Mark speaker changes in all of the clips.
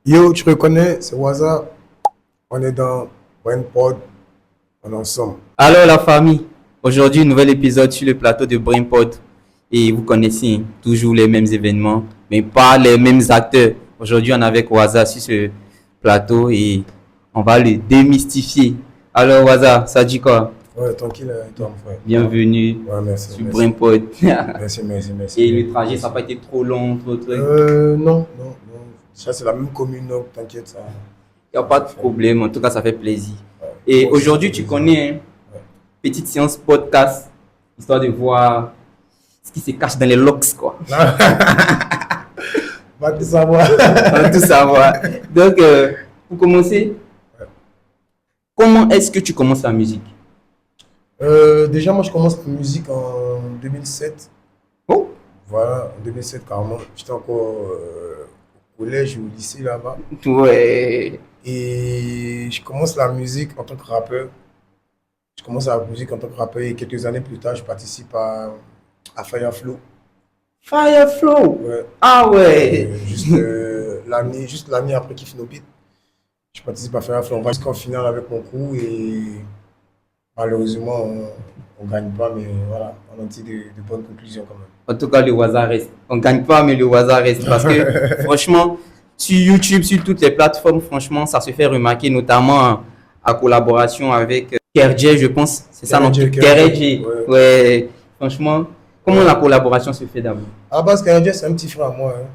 Speaker 1: Yo, tu reconnais, c'est Waza. On est dans BrainPod, on est ensemble.
Speaker 2: Alors la famille, aujourd'hui nouvel épisode sur le plateau de BrainPod et vous connaissez toujours les mêmes événements mais pas les mêmes acteurs. Aujourd'hui on est avec Waza sur ce plateau et on va le démystifier. Alors Waza, ça dit quoi?
Speaker 1: Ouais, tranquille, et toi, mon frère.
Speaker 2: Bienvenue
Speaker 1: Ouais, merci,
Speaker 2: sur
Speaker 1: merci.
Speaker 2: BrainPod.
Speaker 1: Merci.
Speaker 2: Et le trajet ça n'a pas été trop long, trop truc.
Speaker 1: Non. Ça, c'est la même commune, donc t'inquiète, ça.
Speaker 2: Il n'y a pas de problème, en tout cas ça fait plaisir.
Speaker 1: Ouais.
Speaker 2: Et
Speaker 1: Moi aussi, ça fait
Speaker 2: aujourd'hui tu
Speaker 1: plaisir.
Speaker 2: connais, hein,
Speaker 1: Ouais.
Speaker 2: petite séance podcast, histoire de voir ce qui se cache dans les locks quoi.
Speaker 1: Va te savoir.
Speaker 2: On veut tout savoir. Donc, pour commencer,
Speaker 1: Ouais.
Speaker 2: comment est-ce que tu commences la musique?
Speaker 1: Déjà, moi, je commence la musique en 2007.
Speaker 2: Oh,
Speaker 1: Voilà, en 2007, carrément. J'étais encore au collège ou au lycée là-bas.
Speaker 2: ouais.
Speaker 1: Et je commence la musique en tant que rappeur. Je commence la musique en tant que rappeur et quelques années plus tard, je participe à Fireflow.
Speaker 2: Fireflow.
Speaker 1: Ouais.
Speaker 2: Ah ouais.
Speaker 1: Juste l'année après Kiff No Beat, je participe à Fireflow. On va jusqu'en finale avec mon crew et malheureusement, on gagne pas, mais voilà, on en tire de bonnes conclusions quand même.
Speaker 2: En tout cas, le hasard reste. On ne gagne pas, mais le hasard reste. Parce que, franchement, sur YouTube, sur toutes les plateformes, franchement, ça se fait remarquer, notamment en collaboration avec Kerjay, je pense. C'est ça, non?
Speaker 1: Kerjay,
Speaker 2: Kerjay.
Speaker 1: ouais.
Speaker 2: Ouais. Franchement, comment
Speaker 1: Ouais.
Speaker 2: la collaboration se fait d'abord?
Speaker 1: À la base, Kerjay, c'est un petit frère à moi, hein.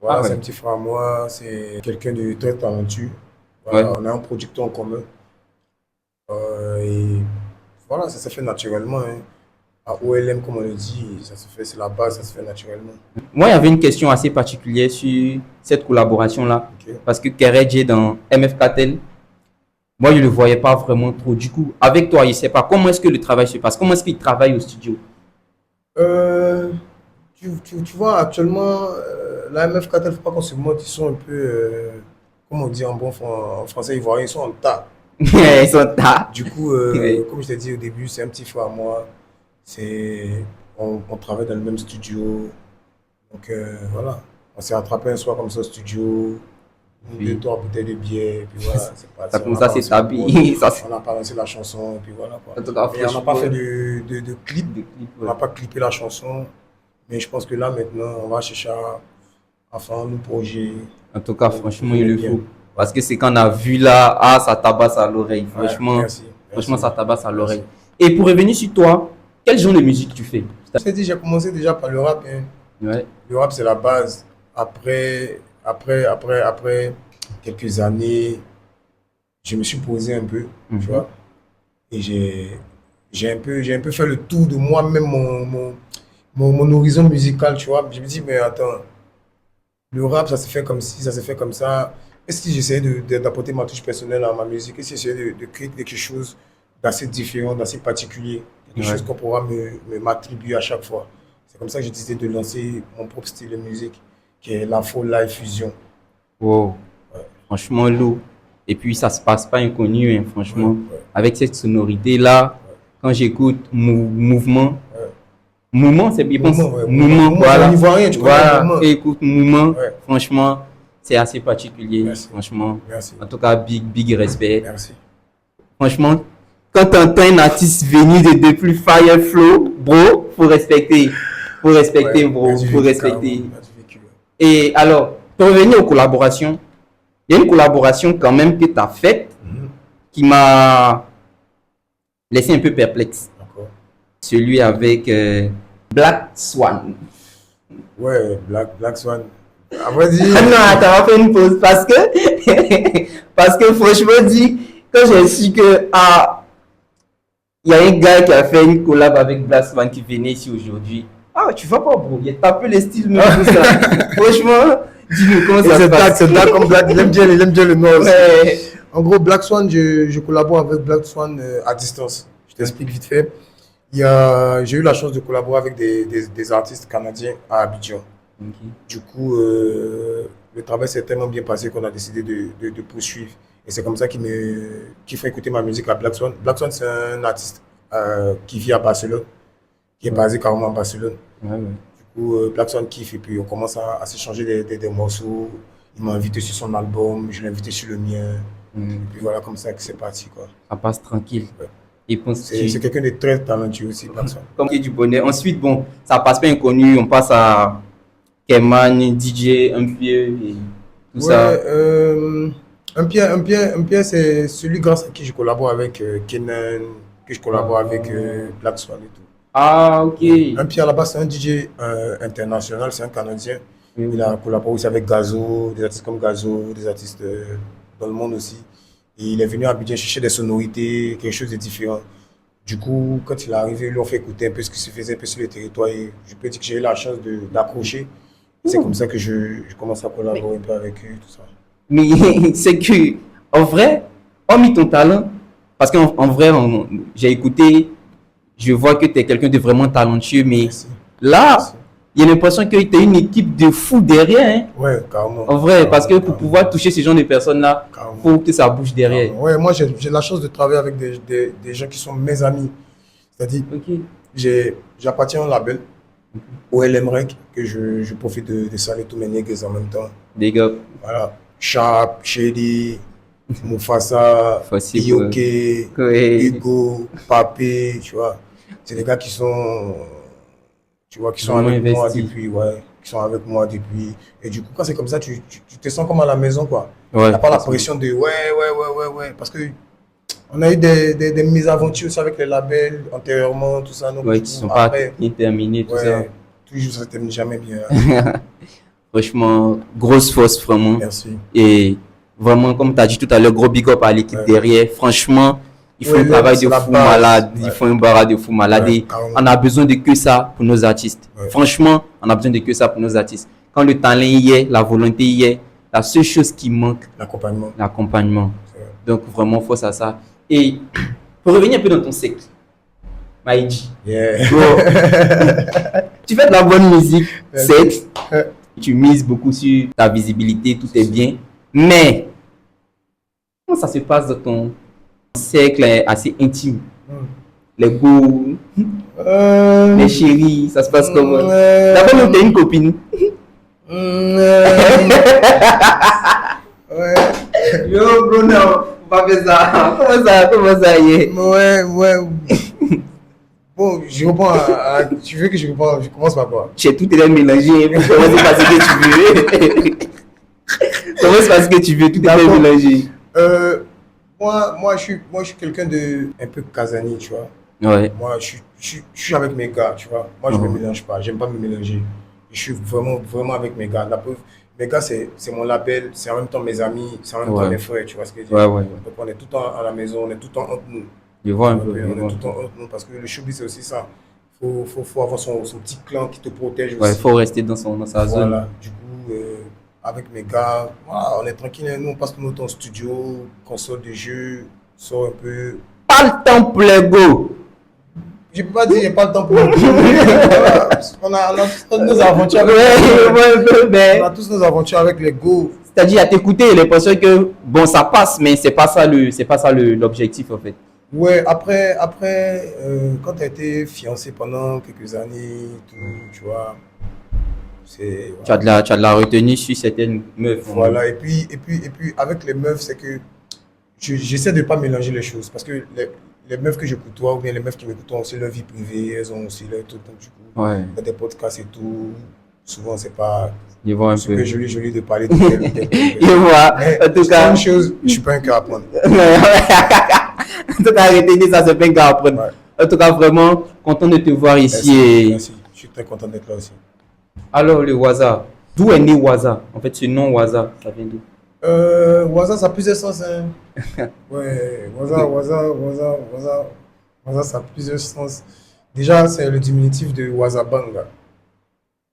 Speaker 1: Voilà,
Speaker 2: Ah
Speaker 1: c'est
Speaker 2: ouais.
Speaker 1: un petit frère à moi, c'est quelqu'un de très talentueux.
Speaker 2: Ouais.
Speaker 1: Voilà, on a un producteur en commun. Et voilà, ça s'est fait naturellement, hein. À OLM, comme on le dit, ça se fait, c'est la base, ça se fait naturellement.
Speaker 2: Moi, il y avait une question assez particulière sur cette collaboration-là.
Speaker 1: Ok.
Speaker 2: Parce que Keredje dans MF Cartel, moi, je ne le voyais pas vraiment trop. Du coup, avec toi, je ne sais pas comment est-ce que le travail se passe. Comment est-ce qu'il travaille au studio?
Speaker 1: Euh, tu vois, actuellement, la MF4, il ne faut pas qu'on se moque, ils sont un peu, comment on dit en français ivoirien, ils sont en tas.
Speaker 2: Ils sont tard.
Speaker 1: Du coup,
Speaker 2: Oui.
Speaker 1: comme je t'ai dit au début, c'est un petit frère à moi. On travaille dans le même studio. Donc voilà, on s'est rattrapé un soir comme ça au studio, une, deux,
Speaker 2: Oui.
Speaker 1: trois bouteilles de bière, et puis voilà, c'est
Speaker 2: Ça
Speaker 1: parti. On
Speaker 2: commence
Speaker 1: a
Speaker 2: à
Speaker 1: balancé le
Speaker 2: s'établir.
Speaker 1: prod,
Speaker 2: Ça,
Speaker 1: on a balancé la chanson, et puis voilà quoi.
Speaker 2: en tout cas,
Speaker 1: Mais on n'a pas
Speaker 2: franchement,
Speaker 1: fait de clip,
Speaker 2: des clips,
Speaker 1: on
Speaker 2: ouais.
Speaker 1: n'a pas clippé la chanson, mais je pense que là maintenant, on va chercher à faire un nouveau projet.
Speaker 2: En tout cas, franchement, il
Speaker 1: J'aime
Speaker 2: le
Speaker 1: bien.
Speaker 2: faut. Parce que c'est qu'on a vu là, ah, ça tabasse à l'oreille.
Speaker 1: Ouais,
Speaker 2: Franchement,
Speaker 1: merci.
Speaker 2: ça tabasse à l'oreille.
Speaker 1: Merci.
Speaker 2: Et pour revenir sur toi, quel genre de musique tu fais?
Speaker 1: Je t'ai dit, j'ai commencé déjà par le rap, hein.
Speaker 2: Ouais.
Speaker 1: Le rap, c'est la base. Après quelques années, je me suis posé un peu, tu
Speaker 2: Mhm.
Speaker 1: vois, et j'ai un peu fait le tour de moi-même, mon horizon musical, tu vois. Je me dis, mais attends, le rap, ça se fait comme ci, ça se fait comme ça. Est-ce que j'essayais d'apporter ma touche personnelle à ma musique? Est-ce que j'essayais de créer quelque chose d'assez différent, d'assez particulier? Quelque
Speaker 2: Ouais.
Speaker 1: chose qu'on pourra m'attribuer à chaque fois. C'est comme ça que j'ai décidé de lancer mon propre style de musique, qui est l'Afro Live Fusion.
Speaker 2: Wow.
Speaker 1: Ouais,
Speaker 2: Franchement, lourd. Et puis, ça se passe pas inconnu, hein,
Speaker 1: ouais,
Speaker 2: franchement.
Speaker 1: ouais,
Speaker 2: Avec cette sonorité-là,
Speaker 1: ouais,
Speaker 2: quand j'écoute mouvement,
Speaker 1: ouais.
Speaker 2: mouvement, c'est, je pense,
Speaker 1: Mouvement, ouais,
Speaker 2: mouvement,
Speaker 1: Mouvement, c'est un
Speaker 2: voilà.
Speaker 1: Ivoirien, tu connais
Speaker 2: Voilà,
Speaker 1: Mouvement.
Speaker 2: quand j'écoute mouvement,
Speaker 1: Ouais,
Speaker 2: franchement, c'est assez particulier,
Speaker 1: merci,
Speaker 2: franchement.
Speaker 1: merci,
Speaker 2: En tout cas, big respect.
Speaker 1: merci.
Speaker 2: Franchement, quand tu entends un artiste venir depuis Fireflow, bro, faut respecter. Faut respecter,
Speaker 1: Ouais,
Speaker 2: bro, faut
Speaker 1: carrément,
Speaker 2: respecter.
Speaker 1: il a du vécu.
Speaker 2: Et alors, pour revenir aux collaborations, il y a une collaboration quand même que tu as faite
Speaker 1: Mhm,
Speaker 2: qui m'a laissé un peu perplexe.
Speaker 1: d'accord.
Speaker 2: Celui avec Black Swan.
Speaker 1: Ouais, Black Swan. À vrai dire,
Speaker 2: Ah non, attends, on va faire une pause parce que, parce que franchement dit, quand j'ai su que il y a un gars qui a fait une collab avec Black Swan qui venait ici aujourd'hui. Ah, tu vas pas, bro, il a tapé les styles, même tout ça. Franchement, dis-nous comment
Speaker 1: et
Speaker 2: ça se passe.
Speaker 1: c'est Black comme Black, il aime bien le nom aussi.
Speaker 2: Ouais.
Speaker 1: En gros, Black Swan, je collabore avec Black Swan à distance. Je t'explique vite fait. J'ai eu la chance de collaborer avec des artistes canadiens à Abidjan.
Speaker 2: Ok.
Speaker 1: Du coup, le travail s'est tellement bien passé qu'on a décidé de poursuivre. Et c'est comme ça qu'il fait écouter ma musique à Black Swan. Black Swan, c'est un artiste qui vit à Barcelone, qui est basé carrément à Barcelone.
Speaker 2: Ouais, ouais.
Speaker 1: Du coup, Black Swan kiffe et puis on commence à s'échanger des morceaux. Il m'a invité sur son album, je l'ai invité sur le mien.
Speaker 2: Mm.
Speaker 1: Et puis voilà, comme ça que c'est parti, quoi.
Speaker 2: Ça passe tranquille.
Speaker 1: Ouais.
Speaker 2: Et
Speaker 1: C'est quelqu'un de très talentueux aussi, personne.
Speaker 2: comme du bonheur. Ensuite, bon, ça passe pas inconnu. On passe à Keman, DJ, un vieux et tout ça.
Speaker 1: Un Pierre, c'est celui grâce à qui je collabore avec Kenan, que je collabore avec Black Swan et tout.
Speaker 2: Ah, ok.
Speaker 1: Un Pierre là-bas, c'est un DJ international, c'est un Canadien. Il a collaboré aussi avec Gazo, des artistes comme Gazo, des artistes dans le monde aussi. Et il est venu à Abidjan chercher des sonorités, quelque chose de différent. Du coup, quand il est arrivé, lui, on fait écouter un peu ce qui se faisait un peu sur le territoire. Et je peux dire que j'ai eu la chance d'accrocher. C'est comme ça que je commence à collaborer un peu avec eux, tout ça.
Speaker 2: Mais c'est que, en vrai, hormis ton talent, parce qu'en vrai, j'ai écouté, je vois que tu es quelqu'un de vraiment talentueux, mais
Speaker 1: Merci.
Speaker 2: là,
Speaker 1: Merci.
Speaker 2: il y a l'impression que tu as une équipe de fous derrière. Hein.
Speaker 1: Ouais, carrément.
Speaker 2: En vrai,
Speaker 1: Carrément,
Speaker 2: parce que pour
Speaker 1: carrément,
Speaker 2: pouvoir toucher ce genre de personnes-là,
Speaker 1: carrément.
Speaker 2: il faut que ça bouge derrière.
Speaker 1: Carrément. Ouais, moi, j'ai la chance de travailler avec des gens qui sont mes amis. C'est-à-dire,
Speaker 2: Ok.
Speaker 1: j'appartiens à un label, OLM Rec, que je profite de saluer tous mes niggas en même temps.
Speaker 2: Des gars,
Speaker 1: Voilà. Sharp, Shady, Mufasa,
Speaker 2: Facile,
Speaker 1: Ioke,
Speaker 2: ouais.
Speaker 1: Hugo, Papé, tu vois. C'est des gars qui sont, tu vois, qui sont
Speaker 2: Vraiment
Speaker 1: avec moi
Speaker 2: investis.
Speaker 1: depuis, ouais, qui sont avec moi depuis. Et du coup, quand c'est comme ça, tu te sens comme à la maison, quoi.
Speaker 2: Ouais.
Speaker 1: T'as pas la pression de ouais. Parce que on a eu des mésaventures aussi avec les labels antérieurement, tout ça. Donc,
Speaker 2: Ouais,
Speaker 1: du
Speaker 2: qui
Speaker 1: coup,
Speaker 2: sont pas
Speaker 1: après,
Speaker 2: bien terminés, tout ça.
Speaker 1: ouais, toujours ça ne termine jamais bien.
Speaker 2: Franchement, grosse force, vraiment.
Speaker 1: Merci.
Speaker 2: Et vraiment, comme tu as dit tout à l'heure, gros big up à l'équipe
Speaker 1: Ouais.
Speaker 2: derrière. Franchement, ils font
Speaker 1: Ouais,
Speaker 2: un travail
Speaker 1: c'est
Speaker 2: de
Speaker 1: la
Speaker 2: fou
Speaker 1: base.
Speaker 2: malade. Ils
Speaker 1: Ouais.
Speaker 2: font un barrage de fou malade.
Speaker 1: Ouais,
Speaker 2: Et
Speaker 1: carrément.
Speaker 2: on a besoin de que ça pour nos artistes.
Speaker 1: Ouais.
Speaker 2: Franchement, on a besoin de que ça pour nos artistes. Quand le talent y est, la volonté y est, la seule chose qui manque,
Speaker 1: L'accompagnement.
Speaker 2: l'accompagnement.
Speaker 1: C'est vrai.
Speaker 2: Donc, vraiment, force à ça. Et pour revenir un peu dans ton cycle, Maïdi,
Speaker 1: Yeah.
Speaker 2: Bro, tu fais de la bonne musique,
Speaker 1: Merci.
Speaker 2: certes. Tu mises beaucoup sur ta visibilité, tout est bien. Mais, comment ça se passe dans ton cercle assez intime? Les goûts, les chéris, ça se passe comment? D'abord, même, t'as une copine.
Speaker 1: Ouais.
Speaker 2: Yo, bro, non, faut pas faire ça. Comment ça y est?
Speaker 1: Ouais. Bon, je réponds tu veux que je réponds, je commence par quoi?
Speaker 2: J'ai tout est mélangé. Commence par ce que tu veux. Commence par ce que tu veux, tout est
Speaker 1: D'accord.
Speaker 2: mélangé.
Speaker 1: Moi, je suis quelqu'un de un peu casanier, tu vois.
Speaker 2: Ouais.
Speaker 1: Moi, je suis avec mes gars, tu vois. Moi, je me
Speaker 2: Mhm.
Speaker 1: mélange pas. J'aime pas me mélanger. Je suis vraiment avec mes gars. La preuve, mes gars, c'est mon label, c'est en même temps mes amis, c'est en même temps
Speaker 2: Ouais.
Speaker 1: mes frères, tu vois ce que je veux dire.
Speaker 2: Ouais.
Speaker 1: Donc, on est tout le temps à la maison, on est tout le temps entre nous.
Speaker 2: Je vois un
Speaker 1: On
Speaker 2: peu.
Speaker 1: est
Speaker 2: je vois un
Speaker 1: tout le
Speaker 2: peu.
Speaker 1: temps entre nous parce que le showbiz, c'est aussi ça. Faut avoir son petit clan qui te protège aussi.
Speaker 2: Ouais, il faut rester dans sa zone.
Speaker 1: Voilà, du coup, avec mes gars, voilà, on est tranquille. Nous, on passe tout notre temps au studio, console de jeu, sort un peu.
Speaker 2: Pas le temps pour les go.
Speaker 1: Je peux pas dire, il n'y a pas le temps pour nous. Voilà, on a tous nos aventures avec on a tous nos aventures avec les go.
Speaker 2: C'est-à-dire à t'écouter, j'ai l'impression que bon, ça passe, mais c'est pas ça l'objectif en fait.
Speaker 1: Ouais, après quand tu as été fiancé pendant quelques années, tout, tu vois, c'est.
Speaker 2: Tu as de la retenue sur certaines meufs.
Speaker 1: Voilà, et puis avec les meufs, c'est que j'essaie de ne pas mélanger les choses parce que les meufs que je côtoie ou bien les meufs qui m'écoutent ont aussi leur vie privée, elles ont aussi leur truc, donc du coup,
Speaker 2: Ouais,
Speaker 1: il y a des podcasts et tout. Souvent, c'est pas
Speaker 2: je vois un
Speaker 1: super
Speaker 2: peu.
Speaker 1: joli de parler de tel ou tel.
Speaker 2: Je vois.
Speaker 1: Mais
Speaker 2: En tout
Speaker 1: c'est
Speaker 2: cas,
Speaker 1: une chose, je suis pas un cœur à prendre.
Speaker 2: en tout cas, retenir ça, c'est pas grave à apprendre.
Speaker 1: Ouais.
Speaker 2: En tout cas, vraiment content de te voir ici. Et...
Speaker 1: Merci. Je suis très content d'être là aussi.
Speaker 2: Alors, le Waza, d'où est né Waza? En fait, ce nom Waza, ça vient d'où?
Speaker 1: Waza, ça a plusieurs sens. Hein. Ouais, Waza, ça a plusieurs sens. Déjà, c'est le diminutif de Wazabanga.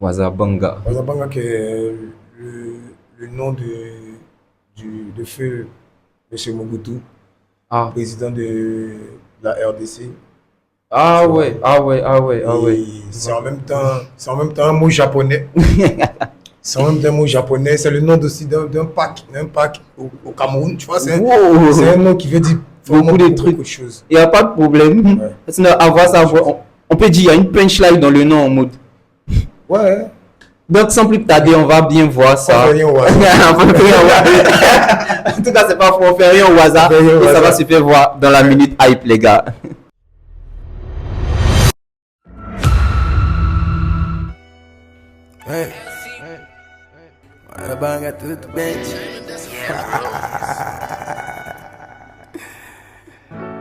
Speaker 2: Waza Banga.
Speaker 1: Wazabanga, qui est le nom de feu M. Mobutu,
Speaker 2: Ah,
Speaker 1: président de la RDC.
Speaker 2: ah ouais.
Speaker 1: Et c'est en même temps un mot japonais. C'est en même temps un mot japonais. C'est le nom aussi d'un parc au Cameroun. Tu vois, c'est
Speaker 2: Wow.
Speaker 1: un nom qui veut dire vraiment
Speaker 2: Beaucoup de trucs.
Speaker 1: beaucoup de choses.
Speaker 2: Il n'y a pas de problème.
Speaker 1: Ouais.
Speaker 2: Sinon, avoir ça, on peut dire, il y a une punchline dans le nom en mode.
Speaker 1: Ouais.
Speaker 2: Donc, sans plus tarder, on va bien voir ça.
Speaker 1: On fait rien au hasard.
Speaker 2: On fait rien au hasard. En tout cas, c'est pas faux, on fait rien au hasard.
Speaker 1: On fait rien au
Speaker 2: Et ça
Speaker 1: hasard.
Speaker 2: va se faire voir dans la minute hype, les gars.
Speaker 3: Hey. Ela banga tudo bem.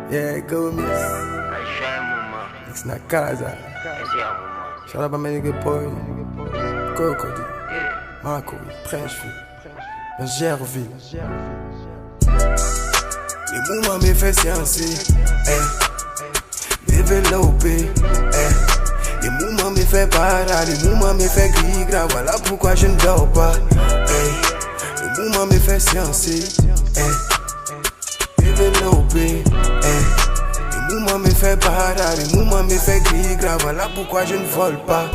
Speaker 3: Yeah, go miss. It's na casa. Shout out pra my nigga boy. Cocody. Marco, Trenchville. Gerville. Les mouvements me fait sciencer. Développer. Les mouvements me fait parar, les mouvements me fait crier grave, voilà pourquoi je ne dors pas. Les mouvements me fait sciencer, développer. Les mouvements me fait parar, les mouvements me fait crier grave, voilà pourquoi je ne vole pas.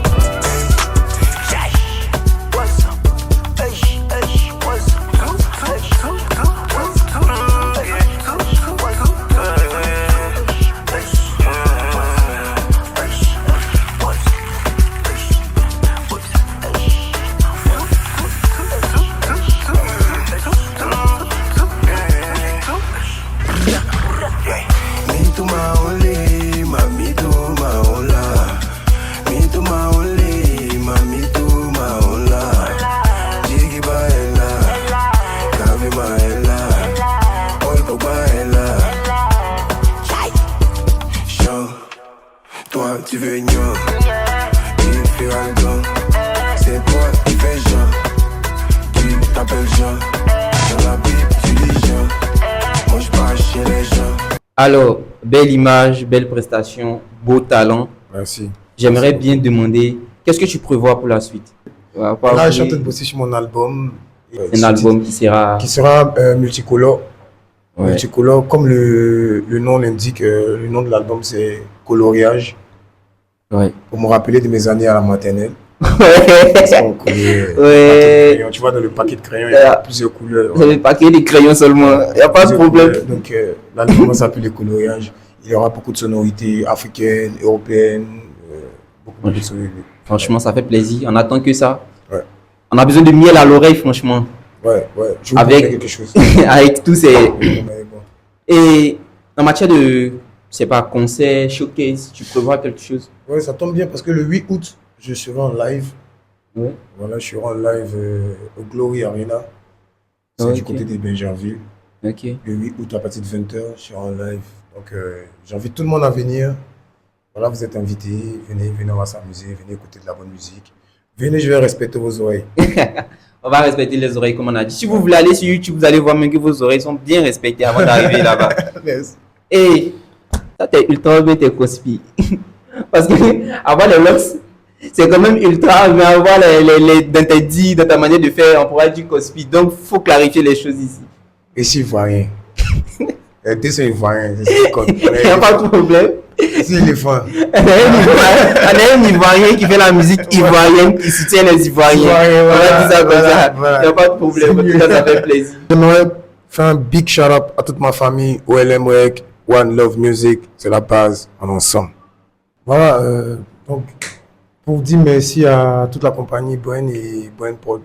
Speaker 3: Tu veux ignorer, il fait algon. C'est toi qui fais Jean, tu t'appelles Jean. Dans la Bible, tu dis Jean. Moi je pars chez les gens.
Speaker 2: Alors, belle image, belle prestation, beau talent.
Speaker 1: Merci.
Speaker 2: J'aimerais bien demander, qu'est-ce que tu prévois pour la suite?
Speaker 1: Là, je suis en train de bosser sur mon album.
Speaker 2: Un album qui sera...
Speaker 1: multicolore.
Speaker 2: Ouais.
Speaker 1: Multicolore, comme le nom l'indique, le nom de l'album c'est coloriage.
Speaker 2: Ouais.
Speaker 1: Pour me rappeler de mes années à la maternelle.
Speaker 2: Ouais.
Speaker 1: Donc, tu vois, dans le paquet de crayons, il y a plusieurs couleurs.
Speaker 2: C'est le paquet de crayons seulement, il n'y a pas de problème.
Speaker 1: Donc, l'album s'appelle le coloriage. Il y aura beaucoup de sonorités africaines, européennes, beaucoup de sonorités.
Speaker 2: Franchement, ça fait plaisir. On attend que ça.
Speaker 1: Ouais.
Speaker 2: On a besoin de miel à l'oreille, franchement.
Speaker 1: Ouais. Je vous
Speaker 2: Avec
Speaker 1: quelque chose.
Speaker 2: avec tous ces...
Speaker 1: Mais bon.
Speaker 2: Et en matière de, je sais pas, concert, showcase, tu prévois quelque chose?
Speaker 1: Ouais, ça tombe bien parce que le 8 août, je serai en live.
Speaker 2: Ouais.
Speaker 1: Voilà, je serai en live au Glory Arena. C'est du côté de Benjerville.
Speaker 2: Ok.
Speaker 1: Le 8 août à partir de 20h, je serai en live. Donc, j'invite tout le monde à venir. Voilà, vous êtes invités. Venez, on va s'amuser. Venez écouter de la bonne musique. Venez, je vais respecter vos oreilles.
Speaker 2: On va respecter les oreilles comme on a dit. Si vous voulez aller sur YouTube, vous allez voir même que vos oreilles sont bien respectées avant d'arriver là-bas.
Speaker 1: Yes.
Speaker 2: Et ça, t'es ultra bien tes cospi. Parce que avoir les locks, c'est quand même ultra, mais avoir dans tes dits, dans ta manière de faire, on pourrait dire cospi. Donc, il faut clarifier les choses ici.
Speaker 1: Et s'il ne voit rien? Les deux sont ivoiriens.
Speaker 2: Il n'y a pas de problème.
Speaker 1: C'est l'éléphant.
Speaker 2: On a un Ivoirien qui fait la musique ivoirienne, qui soutient les Ivoiriens. On va dire ça comme ça. Il n'y a pas de problème. En tout cas, ça fait plaisir.
Speaker 1: J'aimerais faire un big shout out à toute ma famille, OLM Work, One Love Music, c'est la base, en ensemble. Voilà, donc pour dire merci à toute la compagnie Boen et Boen Prod,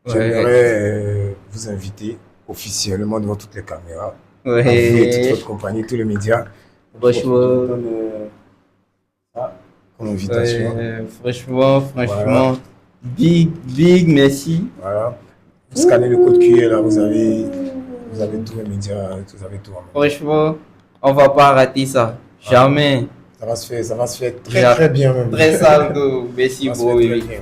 Speaker 1: j'aimerais vous inviter officiellement devant toutes les caméras, toute votre compagnie, tous les médias.
Speaker 2: Franchement,
Speaker 1: comme invitation.
Speaker 2: franchement,
Speaker 1: Voilà.
Speaker 2: big merci.
Speaker 1: Voilà. Vous scannez le code QR là, vous avez tous les médias, vous avez tout en main.
Speaker 2: Franchement, on va pas rater ça. Jamais.
Speaker 1: Ça va se faire très bien même.
Speaker 2: Très sale. Merci,
Speaker 1: Ça va se
Speaker 2: bro.
Speaker 1: faire très bien.